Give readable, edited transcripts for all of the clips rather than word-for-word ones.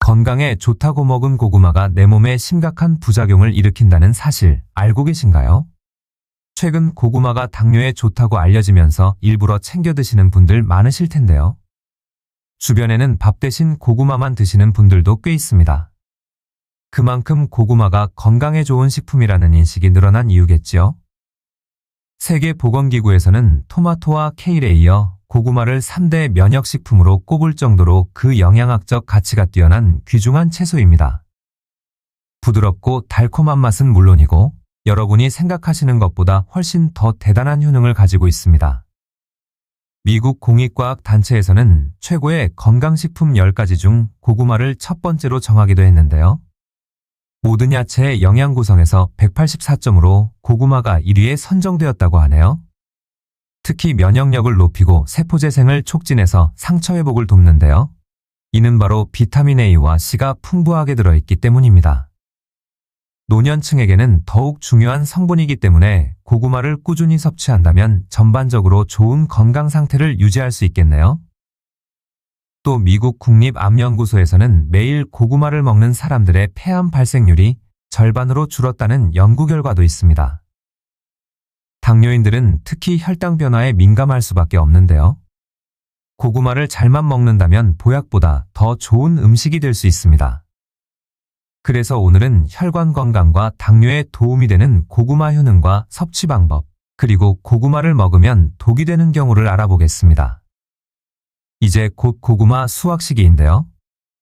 건강에 좋다고 먹은 고구마가 내 몸에 심각한 부작용을 일으킨다는 사실 알고 계신가요? 최근 고구마가 당뇨에 좋다고 알려지면서 일부러 챙겨 드시는 분들 많으실 텐데요. 주변에는 밥 대신 고구마만 드시는 분들도 꽤 있습니다. 그만큼 고구마가 건강에 좋은 식품이라는 인식이 늘어난 이유겠지요. 세계보건기구에서는 토마토와 케일에 이어 고구마를 3대 면역식품으로 꼽을 정도로 그 영양학적 가치가 뛰어난 귀중한 채소입니다. 부드럽고 달콤한 맛은 물론이고 여러분이 생각하시는 것보다 훨씬 더 대단한 효능을 가지고 있습니다. 미국 공익과학단체에서는 최고의 건강식품 10가지 중 고구마를 첫 번째로 정하기도 했는데요. 모든 야채의 영양 구성에서 184점으로 고구마가 1위에 선정되었다고 하네요. 특히 면역력을 높이고 세포재생을 촉진해서 상처 회복을 돕는데요. 이는 바로 비타민 A와 C가 풍부하게 들어있기 때문입니다. 노년층에게는 더욱 중요한 성분이기 때문에 고구마를 꾸준히 섭취한다면 전반적으로 좋은 건강 상태를 유지할 수 있겠네요. 또 미국 국립암연구소에서는 매일 고구마를 먹는 사람들의 폐암 발생률이 절반으로 줄었다는 연구 결과도 있습니다. 당뇨인들은 특히 혈당 변화에 민감할 수밖에 없는데요. 고구마를 잘만 먹는다면 보약보다 더 좋은 음식이 될 수 있습니다. 그래서 오늘은 혈관 건강과 당뇨에 도움이 되는 고구마 효능과 섭취 방법, 그리고 고구마를 먹으면 독이 되는 경우를 알아보겠습니다. 이제 곧 고구마 수확 시기인데요.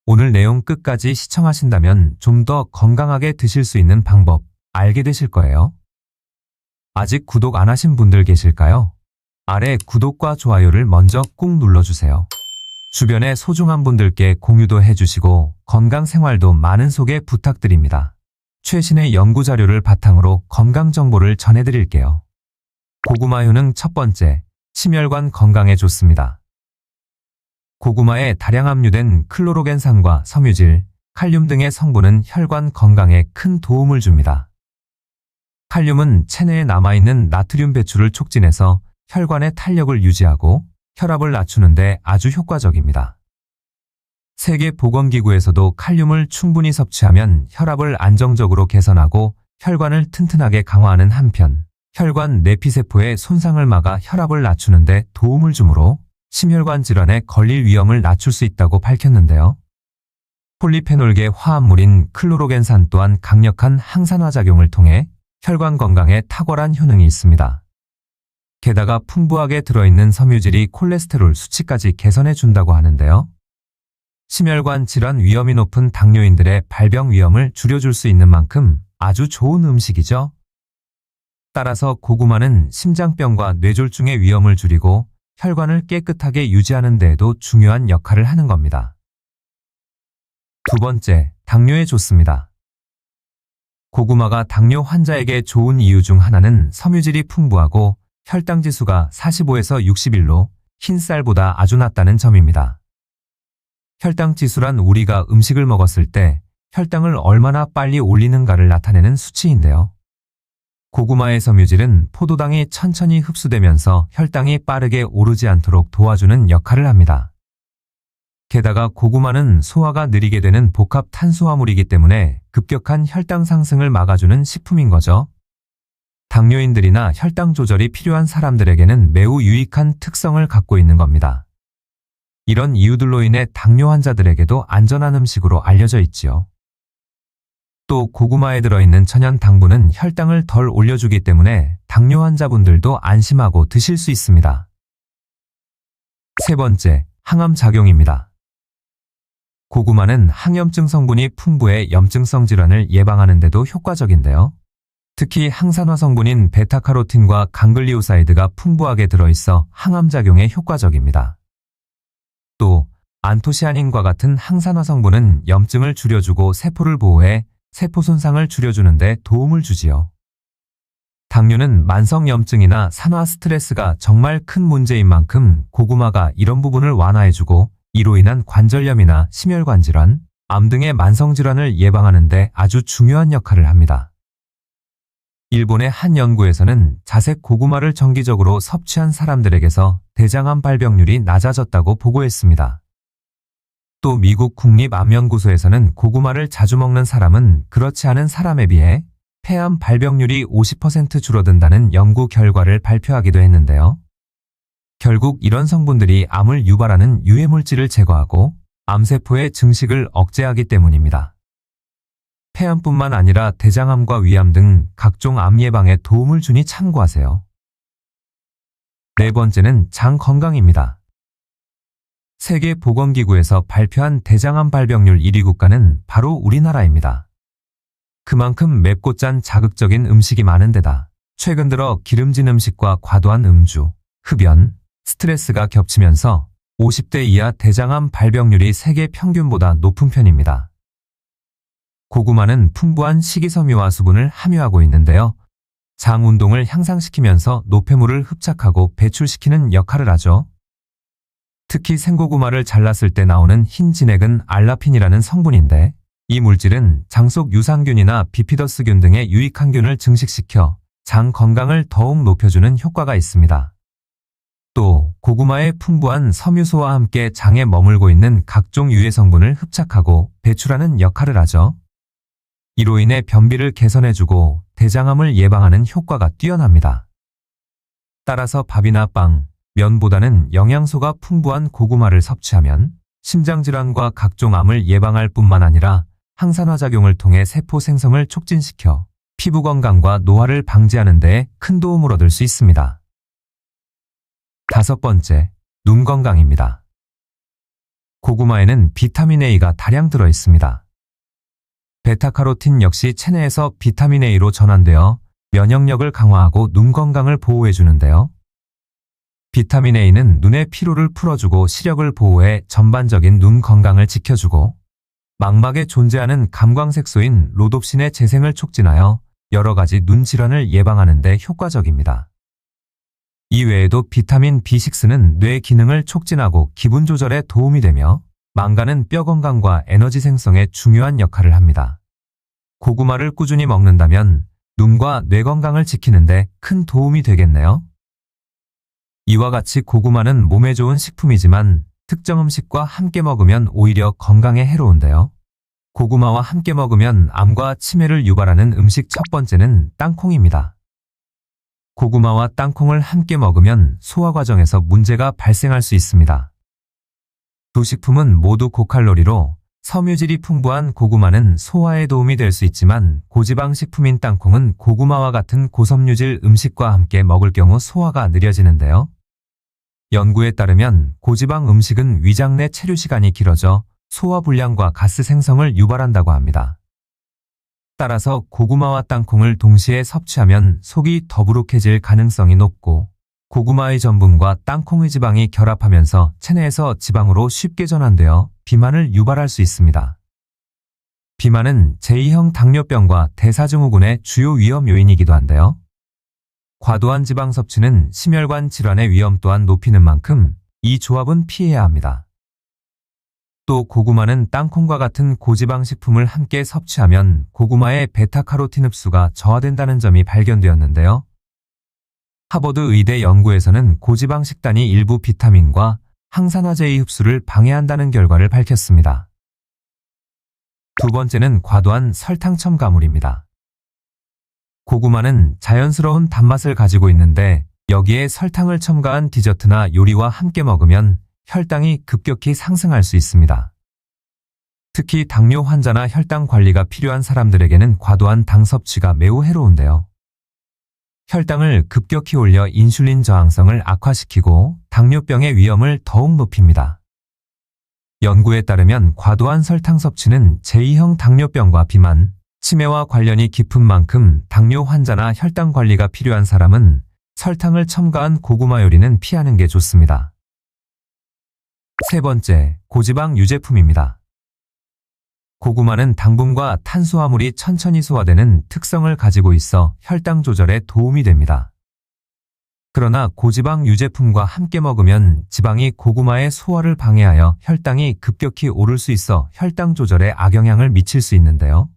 오늘 내용 끝까지 시청하신다면 좀 더 건강하게 드실 수 있는 방법 알게 되실 거예요. 아직 구독 안 하신 분들 계실까요? 아래 구독과 좋아요를 먼저 꾹 눌러주세요. 주변에 소중한 분들께 공유도 해주시고 건강 생활도 많은 소개 부탁드립니다. 최신의 연구 자료를 바탕으로 건강 정보를 전해드릴게요. 고구마 효능 첫 번째, 심혈관 건강에 좋습니다. 고구마에 다량 함유된 클로로겐산과 섬유질, 칼륨 등의 성분은 혈관 건강에 큰 도움을 줍니다. 칼륨은 체내에 남아있는 나트륨 배출을 촉진해서 혈관의 탄력을 유지하고 혈압을 낮추는 데 아주 효과적입니다. 세계보건기구에서도 칼륨을 충분히 섭취하면 혈압을 안정적으로 개선하고 혈관을 튼튼하게 강화하는 한편 혈관 내피세포의 손상을 막아 혈압을 낮추는 데 도움을 주므로 심혈관 질환에 걸릴 위험을 낮출 수 있다고 밝혔는데요. 폴리페놀계 화합물인 클로로겐산 또한 강력한 항산화 작용을 통해 혈관 건강에 탁월한 효능이 있습니다. 게다가 풍부하게 들어있는 섬유질이 콜레스테롤 수치까지 개선해 준다고 하는데요. 심혈관 질환 위험이 높은 당뇨인들의 발병 위험을 줄여줄 수 있는 만큼 아주 좋은 음식이죠. 따라서 고구마는 심장병과 뇌졸중의 위험을 줄이고 혈관을 깨끗하게 유지하는 데에도 중요한 역할을 하는 겁니다. 두 번째, 당뇨에 좋습니다. 고구마가 당뇨 환자에게 좋은 이유 중 하나는 섬유질이 풍부하고 혈당 지수가 45에서 61로 흰쌀보다 아주 낮다는 점입니다. 혈당 지수란 우리가 음식을 먹었을 때 혈당을 얼마나 빨리 올리는가를 나타내는 수치인데요. 고구마의 섬유질은 포도당이 천천히 흡수되면서 혈당이 빠르게 오르지 않도록 도와주는 역할을 합니다. 게다가 고구마는 소화가 느리게 되는 복합 탄수화물이기 때문에 급격한 혈당 상승을 막아주는 식품인 거죠. 당뇨인들이나 혈당 조절이 필요한 사람들에게는 매우 유익한 특성을 갖고 있는 겁니다. 이런 이유들로 인해 당뇨 환자들에게도 안전한 음식으로 알려져 있지요. 또 고구마에 들어있는 천연 당분은 혈당을 덜 올려주기 때문에 당뇨 환자분들도 안심하고 드실 수 있습니다. 세 번째, 항암 작용입니다. 고구마는 항염증 성분이 풍부해 염증성 질환을 예방하는 데도 효과적인데요. 특히 항산화 성분인 베타카로틴과 강글리오사이드가 풍부하게 들어있어 항암 작용에 효과적입니다. 또 안토시아닌과 같은 항산화 성분은 염증을 줄여주고 세포를 보호해 세포 손상을 줄여주는 데 도움을 주지요. 당뇨는 만성염증이나 산화 스트레스가 정말 큰 문제인 만큼 고구마가 이런 부분을 완화해주고 이로 인한 관절염이나 심혈관 질환, 암 등의 만성질환을 예방하는 데 아주 중요한 역할을 합니다. 일본의 한 연구에서는 자색 고구마를 정기적으로 섭취한 사람들에게서 대장암 발병률이 낮아졌다고 보고했습니다. 또 미국 국립암연구소에서는 고구마를 자주 먹는 사람은 그렇지 않은 사람에 비해 폐암 발병률이 50% 줄어든다는 연구 결과를 발표하기도 했는데요. 결국 이런 성분들이 암을 유발하는 유해물질을 제거하고 암세포의 증식을 억제하기 때문입니다. 폐암뿐만 아니라 대장암과 위암 등 각종 암 예방에 도움을 주니 참고하세요. 네 번째는 장 건강입니다. 세계보건기구에서 발표한 대장암 발병률 1위 국가는 바로 우리나라입니다. 그만큼 맵고 짠 자극적인 음식이 많은 데다 최근 들어 기름진 음식과 과도한 음주, 흡연, 스트레스가 겹치면서 50대 이하 대장암 발병률이 세계 평균보다 높은 편입니다. 고구마는 풍부한 식이섬유와 수분을 함유하고 있는데요. 장 운동을 향상시키면서 노폐물을 흡착하고 배출시키는 역할을 하죠. 특히 생고구마를 잘랐을 때 나오는 흰 진액은 알라핀이라는 성분인데 이 물질은 장 속 유산균이나 비피더스균 등의 유익한 균을 증식시켜 장 건강을 더욱 높여주는 효과가 있습니다. 또 고구마의 풍부한 섬유소와 함께 장에 머물고 있는 각종 유해 성분을 흡착하고 배출하는 역할을 하죠. 이로 인해 변비를 개선해주고 대장암을 예방하는 효과가 뛰어납니다. 따라서 밥이나 빵, 면보다는 영양소가 풍부한 고구마를 섭취하면 심장질환과 각종 암을 예방할 뿐만 아니라 항산화작용을 통해 세포 생성을 촉진시켜 피부 건강과 노화를 방지하는 데 큰 도움을 얻을 수 있습니다. 다섯 번째, 눈 건강입니다. 고구마에는 비타민 A가 다량 들어 있습니다. 베타카로틴 역시 체내에서 비타민 A로 전환되어 면역력을 강화하고 눈 건강을 보호해주는데요. 비타민 A는 눈의 피로를 풀어주고 시력을 보호해 전반적인 눈 건강을 지켜주고 망막에 존재하는 감광색소인 로놉신의 재생을 촉진하여 여러 가지 눈 질환을 예방하는 데 효과적입니다. 이외에도 비타민 B6는 뇌 기능을 촉진하고 기분 조절에 도움이 되며 망간은 뼈 건강과 에너지 생성에 중요한 역할을 합니다. 고구마를 꾸준히 먹는다면 눈과 뇌 건강을 지키는 데 큰 도움이 되겠네요. 이와 같이 고구마는 몸에 좋은 식품이지만 특정 음식과 함께 먹으면 오히려 건강에 해로운데요. 고구마와 함께 먹으면 암과 치매를 유발하는 음식 첫 번째는 땅콩입니다. 고구마와 땅콩을 함께 먹으면 소화 과정에서 문제가 발생할 수 있습니다. 두 식품은 모두 고칼로리로 섬유질이 풍부한 고구마는 소화에 도움이 될 수 있지만 고지방 식품인 땅콩은 고구마와 같은 고섬유질 음식과 함께 먹을 경우 소화가 느려지는데요. 연구에 따르면 고지방 음식은 위장 내 체류 시간이 길어져 소화불량과 가스 생성을 유발한다고 합니다. 따라서 고구마와 땅콩을 동시에 섭취하면 속이 더부룩해질 가능성이 높고 고구마의 전분과 땅콩의 지방이 결합하면서 체내에서 지방으로 쉽게 전환되어 비만을 유발할 수 있습니다. 비만은 제2형 당뇨병과 대사증후군의 주요 위험 요인이기도 한데요. 과도한 지방 섭취는 심혈관 질환의 위험 또한 높이는 만큼 이 조합은 피해야 합니다. 또 고구마는 땅콩과 같은 고지방 식품을 함께 섭취하면 고구마의 베타카로틴 흡수가 저하된다는 점이 발견되었는데요. 하버드 의대 연구에서는 고지방 식단이 일부 비타민과 항산화제의 흡수를 방해한다는 결과를 밝혔습니다. 두 번째는 과도한 설탕 첨가물입니다. 고구마는 자연스러운 단맛을 가지고 있는데 여기에 설탕을 첨가한 디저트나 요리와 함께 먹으면 혈당이 급격히 상승할 수 있습니다. 특히 당뇨 환자나 혈당 관리가 필요한 사람들에게는 과도한 당 섭취가 매우 해로운데요. 혈당을 급격히 올려 인슐린 저항성을 악화시키고 당뇨병의 위험을 더욱 높입니다. 연구에 따르면 과도한 설탕 섭취는 제2형 당뇨병과 비만, 치매와 관련이 깊은 만큼 당뇨 환자나 혈당 관리가 필요한 사람은 설탕을 첨가한 고구마 요리는 피하는 게 좋습니다. 세 번째, 고지방 유제품입니다. 고구마는 당분과 탄수화물이 천천히 소화되는 특성을 가지고 있어 혈당 조절에 도움이 됩니다. 그러나 고지방 유제품과 함께 먹으면 지방이 고구마의 소화를 방해하여 혈당이 급격히 오를 수 있어 혈당 조절에 악영향을 미칠 수 있는데요.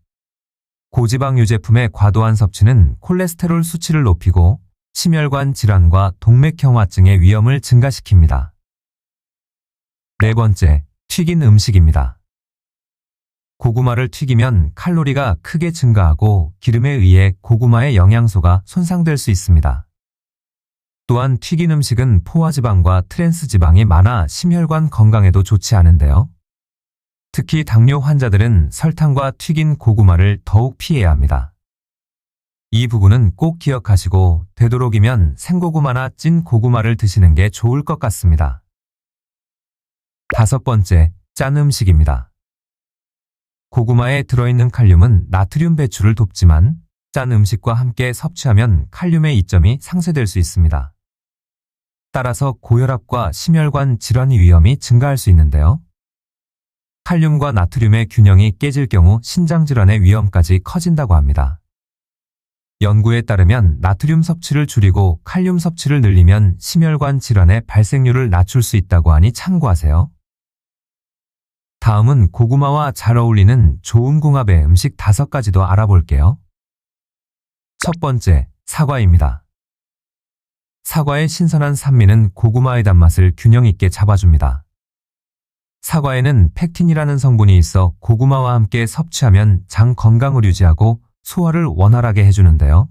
고지방 유제품의 과도한 섭취는 콜레스테롤 수치를 높이고 심혈관 질환과 동맥경화증의 위험을 증가시킵니다. 네 번째, 튀긴 음식입니다. 고구마를 튀기면 칼로리가 크게 증가하고 기름에 의해 고구마의 영양소가 손상될 수 있습니다. 또한 튀긴 음식은 포화지방과 트랜스지방이 많아 심혈관 건강에도 좋지 않은데요. 특히 당뇨 환자들은 설탕과 튀긴 고구마를 더욱 피해야 합니다. 이 부분은 꼭 기억하시고 되도록이면 생고구마나 찐 고구마를 드시는 게 좋을 것 같습니다. 5번째, 짠 음식입니다. 고구마에 들어있는 칼륨은 나트륨 배출을 돕지만 짠 음식과 함께 섭취하면 칼륨의 이점이 상쇄될 수 있습니다. 따라서 고혈압과 심혈관 질환 위험이 증가할 수 있는데요. 칼륨과 나트륨의 균형이 깨질 경우 신장질환의 위험까지 커진다고 합니다. 연구에 따르면 나트륨 섭취를 줄이고 칼륨 섭취를 늘리면 심혈관 질환의 발생률을 낮출 수 있다고 하니 참고하세요. 다음은 고구마와 잘 어울리는 좋은 궁합의 음식 5가지도 알아볼게요. 첫 번째, 사과입니다. 사과의 신선한 산미는 고구마의 단맛을 균형 있게 잡아줍니다. 사과에는 펙틴이라는 성분이 있어 고구마와 함께 섭취하면 장 건강을 유지하고 소화를 원활하게 해주는데요.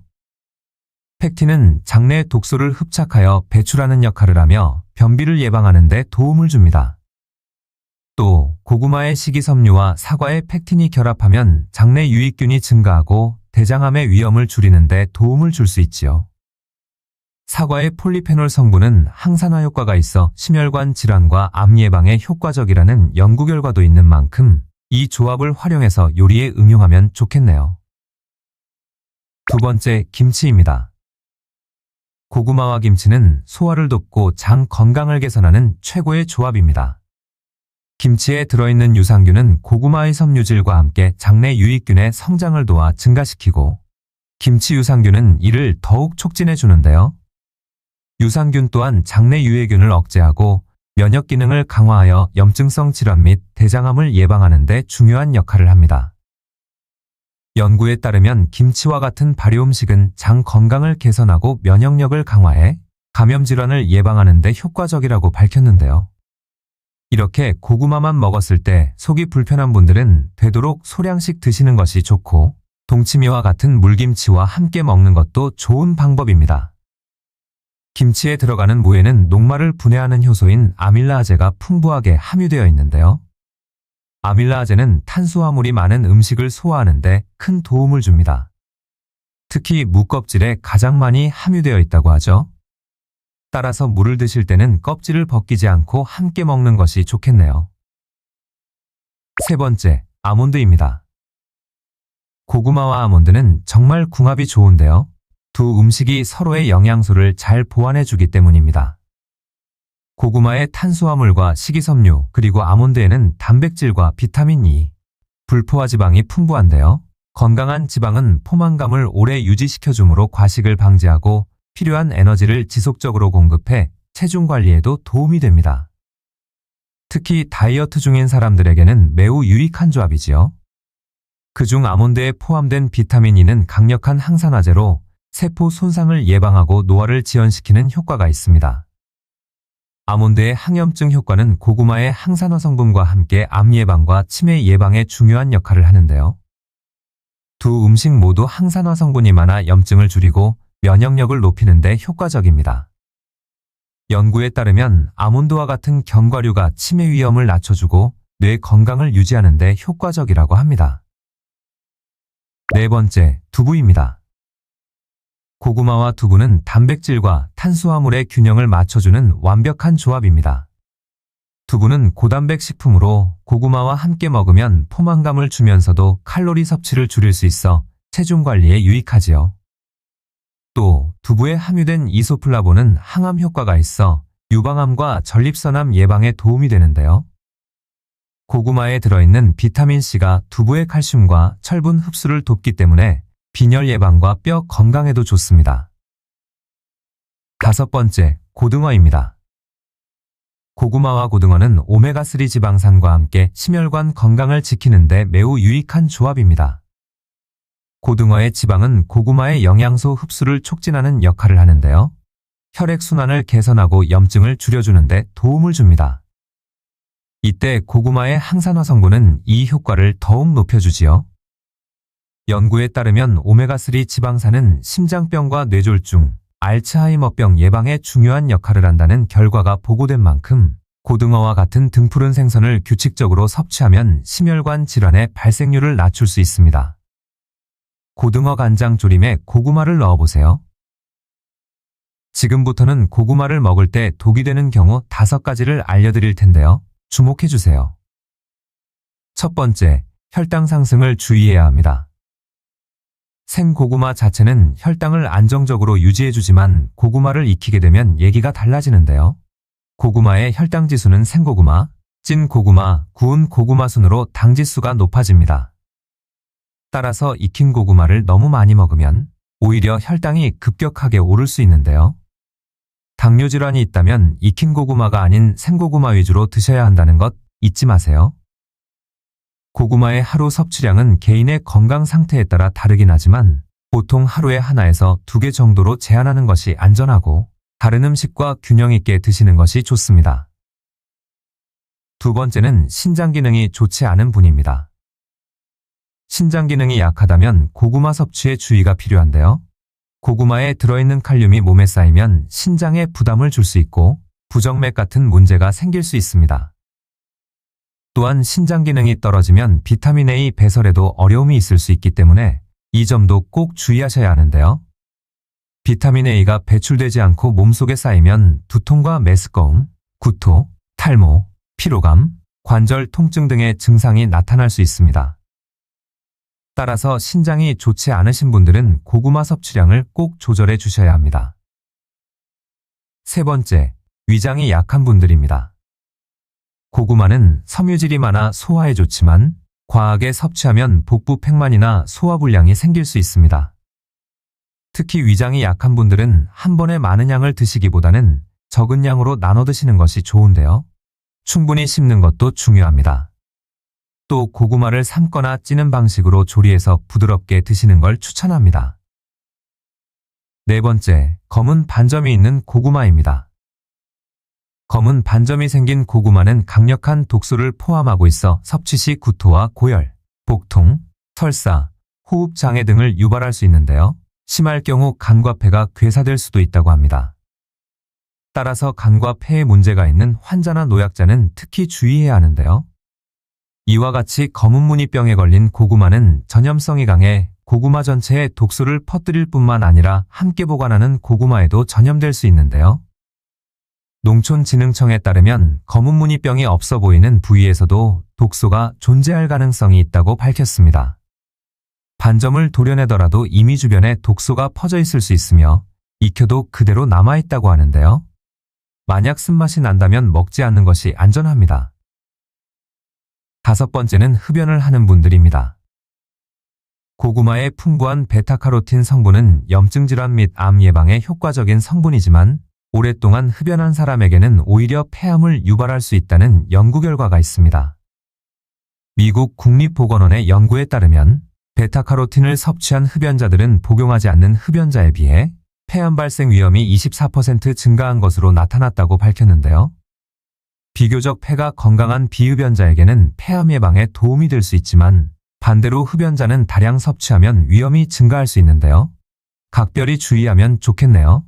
펙틴은 장내 독소를 흡착하여 배출하는 역할을 하며 변비를 예방하는 데 도움을 줍니다. 또 고구마의 식이섬유와 사과의 펙틴이 결합하면 장내 유익균이 증가하고 대장암의 위험을 줄이는 데 도움을 줄 수 있지요. 사과의 폴리페놀 성분은 항산화 효과가 있어 심혈관 질환과 암 예방에 효과적이라는 연구 결과도 있는 만큼 이 조합을 활용해서 요리에 응용하면 좋겠네요. 두 번째, 김치입니다. 고구마와 김치는 소화를 돕고 장 건강을 개선하는 최고의 조합입니다. 김치에 들어있는 유산균은 고구마의 섬유질과 함께 장내 유익균의 성장을 도와 증가시키고 김치 유산균은 이를 더욱 촉진해 주는데요. 유산균 또한 장내 유해균을 억제하고 면역 기능을 강화하여 염증성 질환 및 대장암을 예방하는 데 중요한 역할을 합니다. 연구에 따르면 김치와 같은 발효 음식은 장 건강을 개선하고 면역력을 강화해 감염 질환을 예방하는 데 효과적이라고 밝혔는데요. 이렇게 고구마만 먹었을 때 속이 불편한 분들은 되도록 소량씩 드시는 것이 좋고 동치미와 같은 물김치와 함께 먹는 것도 좋은 방법입니다. 김치에 들어가는 무에는 녹말을 분해하는 효소인 아밀라아제가 풍부하게 함유되어 있는데요. 아밀라아제는 탄수화물이 많은 음식을 소화하는 데 큰 도움을 줍니다. 특히 무 껍질에 가장 많이 함유되어 있다고 하죠. 따라서 무를 드실 때는 껍질을 벗기지 않고 함께 먹는 것이 좋겠네요. 세 번째, 아몬드입니다. 고구마와 아몬드는 정말 궁합이 좋은데요. 두 음식이 서로의 영양소를 잘 보완해 주기 때문입니다. 고구마의 탄수화물과 식이섬유 그리고 아몬드에는 단백질과 비타민 E, 불포화 지방이 풍부한데요. 건강한 지방은 포만감을 오래 유지시켜주므로 과식을 방지하고 필요한 에너지를 지속적으로 공급해 체중 관리에도 도움이 됩니다. 특히 다이어트 중인 사람들에게는 매우 유익한 조합이지요. 그중 아몬드에 포함된 비타민 E는 강력한 항산화제로 세포 손상을 예방하고 노화를 지연시키는 효과가 있습니다. 아몬드의 항염증 효과는 고구마의 항산화 성분과 함께 암 예방과 치매 예방에 중요한 역할을 하는데요. 두 음식 모두 항산화 성분이 많아 염증을 줄이고 면역력을 높이는 데 효과적입니다. 연구에 따르면 아몬드와 같은 견과류가 치매 위험을 낮춰주고 뇌 건강을 유지하는 데 효과적이라고 합니다. 네 번째, 두부입니다. 고구마와 두부는 단백질과 탄수화물의 균형을 맞춰주는 완벽한 조합입니다. 두부는 고단백 식품으로 고구마와 함께 먹으면 포만감을 주면서도 칼로리 섭취를 줄일 수 있어 체중 관리에 유익하지요. 또 두부에 함유된 이소플라본은 항암 효과가 있어 유방암과 전립선암 예방에 도움이 되는데요. 고구마에 들어있는 비타민C가 두부의 칼슘과 철분 흡수를 돕기 때문에 빈혈 예방과 뼈 건강에도 좋습니다. 다섯 번째, 고등어입니다. 고구마와 고등어는 오메가3 지방산과 함께 심혈관 건강을 지키는 데 매우 유익한 조합입니다. 고등어의 지방은 고구마의 영양소 흡수를 촉진하는 역할을 하는데요. 혈액순환을 개선하고 염증을 줄여주는 데 도움을 줍니다. 이때 고구마의 항산화 성분은 이 효과를 더욱 높여주지요. 연구에 따르면 오메가3 지방산은 심장병과 뇌졸중, 알츠하이머병 예방에 중요한 역할을 한다는 결과가 보고된 만큼 고등어와 같은 등푸른 생선을 규칙적으로 섭취하면 심혈관 질환의 발생률을 낮출 수 있습니다. 고등어 간장 조림에 고구마를 넣어보세요. 지금부터는 고구마를 먹을 때 독이 되는 경우 5가지를 알려드릴 텐데요. 주목해주세요. 첫 번째, 혈당 상승을 주의해야 합니다. 생고구마 자체는 혈당을 안정적으로 유지해주지만 고구마를 익히게 되면 얘기가 달라지는데요. 고구마의 혈당 지수는 생고구마, 찐 고구마, 구운 고구마 순으로 당 지수가 높아집니다. 따라서 익힌 고구마를 너무 많이 먹으면 오히려 혈당이 급격하게 오를 수 있는데요. 당뇨 질환이 있다면 익힌 고구마가 아닌 생고구마 위주로 드셔야 한다는 것 잊지 마세요. 고구마의 하루 섭취량은 개인의 건강 상태에 따라 다르긴 하지만 보통 하루에 하나에서 2개 정도로 제한하는 것이 안전하고 다른 음식과 균형 있게 드시는 것이 좋습니다. 두 번째는 신장 기능이 좋지 않은 분입니다. 신장 기능이 약하다면 고구마 섭취에 주의가 필요한데요. 고구마에 들어있는 칼륨이 몸에 쌓이면 신장에 부담을 줄 수 있고 부정맥 같은 문제가 생길 수 있습니다. 또한 신장 기능이 떨어지면 비타민 A 배설에도 어려움이 있을 수 있기 때문에 이 점도 꼭 주의하셔야 하는데요. 비타민 A가 배출되지 않고 몸속에 쌓이면 두통과 메스꺼움, 구토, 탈모, 피로감, 관절 통증 등의 증상이 나타날 수 있습니다. 따라서 신장이 좋지 않으신 분들은 고구마 섭취량을 꼭 조절해 주셔야 합니다. 세 번째, 위장이 약한 분들입니다. 고구마는 섬유질이 많아 소화에 좋지만 과하게 섭취하면 복부 팽만이나 소화불량이 생길 수 있습니다. 특히 위장이 약한 분들은 한 번에 많은 양을 드시기보다는 적은 양으로 나눠 드시는 것이 좋은데요. 충분히 씹는 것도 중요합니다. 또 고구마를 삶거나 찌는 방식으로 조리해서 부드럽게 드시는 걸 추천합니다. 네 번째, 검은 반점이 있는 고구마입니다. 검은 반점이 생긴 고구마는 강력한 독소를 포함하고 있어 섭취 시 구토와 고열, 복통, 설사, 호흡장애 등을 유발할 수 있는데요. 심할 경우 간과 폐가 괴사될 수도 있다고 합니다. 따라서 간과 폐에 문제가 있는 환자나 노약자는 특히 주의해야 하는데요. 이와 같이 검은 무늬병에 걸린 고구마는 전염성이 강해 고구마 전체에 독소를 퍼뜨릴 뿐만 아니라 함께 보관하는 고구마에도 전염될 수 있는데요. 농촌진흥청에 따르면 검은 무늬병이 없어 보이는 부위에서도 독소가 존재할 가능성이 있다고 밝혔습니다. 반점을 도려내더라도 이미 주변에 독소가 퍼져 있을 수 있으며 익혀도 그대로 남아있다고 하는데요. 만약 쓴맛이 난다면 먹지 않는 것이 안전합니다. 다섯 번째는 흡연을 하는 분들입니다. 고구마의 풍부한 베타카로틴 성분은 염증 질환 및 암 예방에 효과적인 성분이지만 오랫동안 흡연한 사람에게는 오히려 폐암을 유발할 수 있다는 연구 결과가 있습니다. 미국 국립보건원의 연구에 따르면 베타카로틴을 섭취한 흡연자들은 복용하지 않는 흡연자에 비해 폐암 발생 위험이 24% 증가한 것으로 나타났다고 밝혔는데요. 비교적 폐가 건강한 비흡연자에게는 폐암 예방에 도움이 될 수 있지만 반대로 흡연자는 다량 섭취하면 위험이 증가할 수 있는데요. 각별히 주의하면 좋겠네요.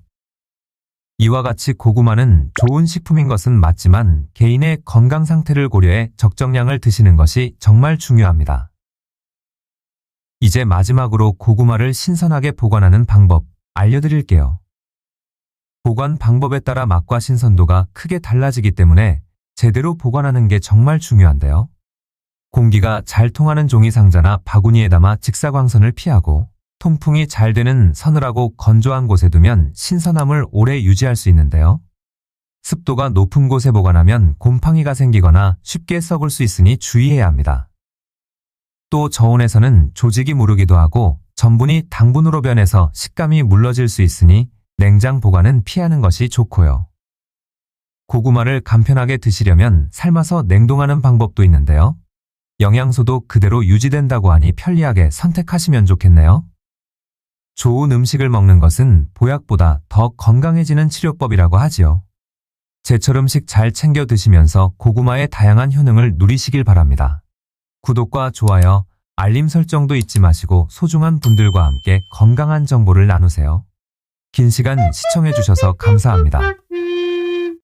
이와 같이 고구마는 좋은 식품인 것은 맞지만 개인의 건강 상태를 고려해 적정량을 드시는 것이 정말 중요합니다. 이제 마지막으로 고구마를 신선하게 보관하는 방법 알려드릴게요. 보관 방법에 따라 맛과 신선도가 크게 달라지기 때문에 제대로 보관하는 게 정말 중요한데요. 공기가 잘 통하는 종이 상자나 바구니에 담아 직사광선을 피하고 통풍이 잘 되는 서늘하고 건조한 곳에 두면 신선함을 오래 유지할 수 있는데요. 습도가 높은 곳에 보관하면 곰팡이가 생기거나 쉽게 썩을 수 있으니 주의해야 합니다. 또 저온에서는 조직이 무르기도 하고 전분이 당분으로 변해서 식감이 물러질 수 있으니 냉장 보관은 피하는 것이 좋고요. 고구마를 간편하게 드시려면 삶아서 냉동하는 방법도 있는데요. 영양소도 그대로 유지된다고 하니 편리하게 선택하시면 좋겠네요. 좋은 음식을 먹는 것은 보약보다 더 건강해지는 치료법이라고 하지요. 제철 음식 잘 챙겨 드시면서 고구마의 다양한 효능을 누리시길 바랍니다. 구독과 좋아요, 알림 설정도 잊지 마시고 소중한 분들과 함께 건강한 정보를 나누세요. 긴 시간 시청해 주셔서 감사합니다.